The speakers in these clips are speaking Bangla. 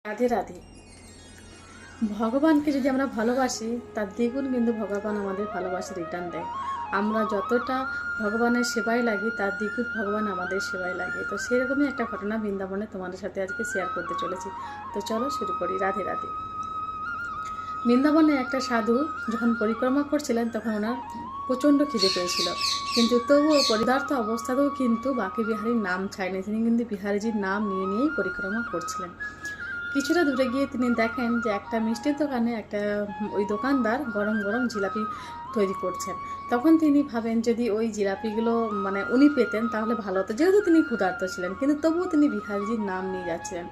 রাধে রাধে। ভগবানকে যদি আমরা ভালোবাসি তার দ্বিগুণ কিন্তু ভগবান আমাদের ভালোবাসা রিটার্ন দেয়। আমরা যতটা ভগবানের সেবায় লাগি তার দ্বিগুণ ভগবান আমাদের সেবায় লাগে। তো সেরকমই একটা ঘটনা বৃন্দাবনে তোমাদের সাথে আজকে শেয়ার করতে চলেছি। তো চলো শুরু করি। রাধে রাধে। বৃন্দাবনে একটা সাধু যখন পরিক্রমা করছিলেন তখন ওনার প্রচণ্ড খিদে পেয়েছিল, কিন্তু তবুও পরিদার্থ অবস্থাতেও কিন্তু বাকি বিহারীর নাম ছাড়েনি। তিনি কিন্তু বিহারীজির নাম নিয়ে নিয়েই পরিক্রমা করছিলেন। কিছুটা দূরে গিয়ে তিনি দেখেন যে একটা মিষ্টির দোকানে ওই দোকানদার গরম গরম জিলাপি তৈরি করছেন। তখন তিনি ভাবেন যদি ওই জিলাপিগুলো উনি পেতেন তাহলে ভালো হতো, যেহেতু তিনি ক্ষুধার্ত ছিলেন, কিন্তু তবুও তিনি বিহারীজির নাম নিয়ে যাচ্ছিলেন।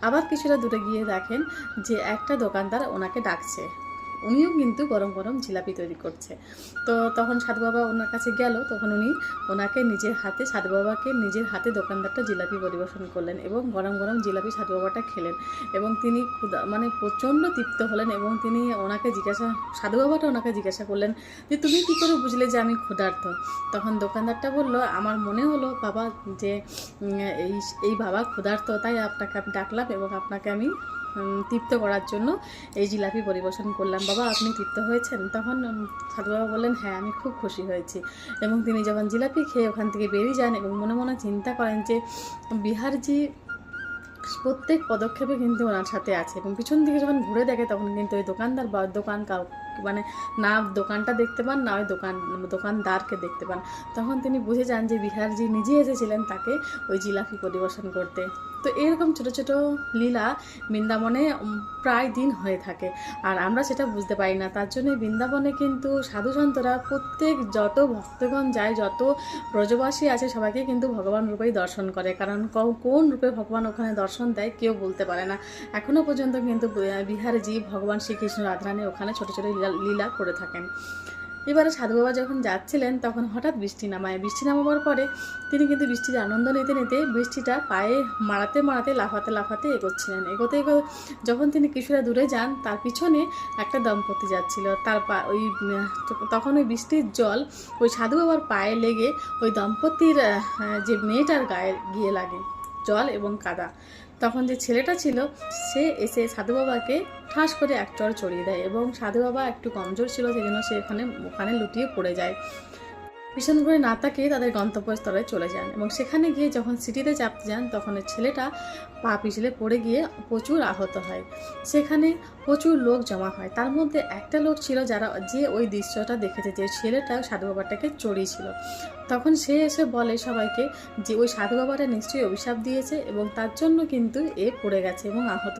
আবার কিছুটা দূরে গিয়ে দেখেন যে একটা দোকানদার ওনাকে ডাকছে, উনিও কিন্তু গরম গরম জিলাপি তৈরি করছে। তো তখন সাধু বাবা ওনার কাছে গেল, তখন উনি ওনাকে সাধু বাবাকে নিজের হাতে দোকানদারটা জিলাপি পরিবেশন করলেন এবং গরম গরম জিলাপি সাধু বাবাটা খেলেন এবং তিনি প্রচণ্ড তৃপ্ত হলেন। এবং তিনি সাধু বাবাটা ওনাকে জিজ্ঞাসা করলেন যে তুমি কী করে বুঝলে যে আমি ক্ষুধার্ত? তখন দোকানদারটা বলল, আমার মনে হলো বাবা যে এই বাবা ক্ষুধার্ত, তাই আপনাকে আমি ডাকলাম এবং আপনাকে আমি তৃপ্ত করার জন্য এই জিলাপি পরিবেশন করলাম। বাবা আপনি তৃপ্ত হয়েছেন? তখন সাধু বাবা বললেন, হ্যাঁ আমি খুব খুশি হয়েছি। এবং তিনি যখন জিলাপি খেয়ে ওখান থেকে বেরিয়ে যান এবং মনে মনে চিন্তা করেন যে বিহারজি প্রত্যেক পদক্ষেপে কিন্তু ওনার সাথে আছে। এবং পিছন দিকে যখন ঘুরে দেখে তখন কিন্তু ওই দোকানদার বা না দোকানটা দেখতে পান, না ওই দোকানদারকে দেখতে পান। তখন তিনি বুঝে যান যে বিহারজি নিজে এসেছিলেন তাকে ওই জিলাপি পরিবেশন করতে। তো এরকম ছোটো ছোটো লীলা বৃন্দাবনে প্রায় দিন হয়ে থাকে, আর আমরা সেটা বুঝতে পারি না। তার জন্য বৃন্দাবনে কিন্তু সাধুসন্তরা যত ভক্তগণ যায়, যত ব্রজবাসী আছে, সবাইকে কিন্তু ভগবান রূপেই দর্শন করে। কারণ কোন রূপে ভগবান ওখানে দর্শন দেয় কেউ বলতে পারে না। এখনও পর্যন্ত কিন্তু বিহারজি ভগবান শ্রীকৃষ্ণ রাধারানী ওখানে ছোটো ছোটো লীলা করে থাকেন। এবারে সাধু বাবা যখন যাচ্ছিলেন তখন হঠাৎ বৃষ্টি নামাবার পরে তিনি কিন্তু বৃষ্টির আনন্দ নিতে নিতে বৃষ্টিটা পায়ে মারাতে লাফাতে এগোচ্ছিলেন। এগোতে যখন তিনি কিছুটা দূরে যান, তার পিছনে একটা দম্পতি যাচ্ছিল। তখন ওই বৃষ্টির জল ওই সাধু বাবার পায়ে লেগে ওই দম্পতির যে মেয়েটার গায়ে গিয়ে লাগে জল এবং কাদা। তখন যে ছেলেটা ছিল সে এসে সাধু বাবাকে ঠাস করে এক চড় চড়িয়ে দেয় এবং সাধু বাবা একটু কমজোর ছিল, সেই জন্য সে ওখানে লুটিয়ে পড়ে যায়। ভীষণ করে না তাকিয়ে তাদের গন্তব্যস্থলে চলে যান এবং সেখানে গিয়ে যখন সিটিতে চাপতে যান তখন ছেলেটা পা পিছলে পড়ে গিয়ে প্রচুর আহত হয়। সেখানে প্রচুর লোক জমা হয়। তার মধ্যে একটা লোক ছিল যে ওই দৃশ্যটা দেখেছে, যে ছেলেটা সাধু বাবাটাকে চড়িয়েছিল। তখন সে এসে বলে সবাইকে যে ওই সাধু বাবাটা নিশ্চয়ই অভিশাপ দিয়েছে এবং তার জন্য কিন্তু এ পড়ে গেছে এবং আহত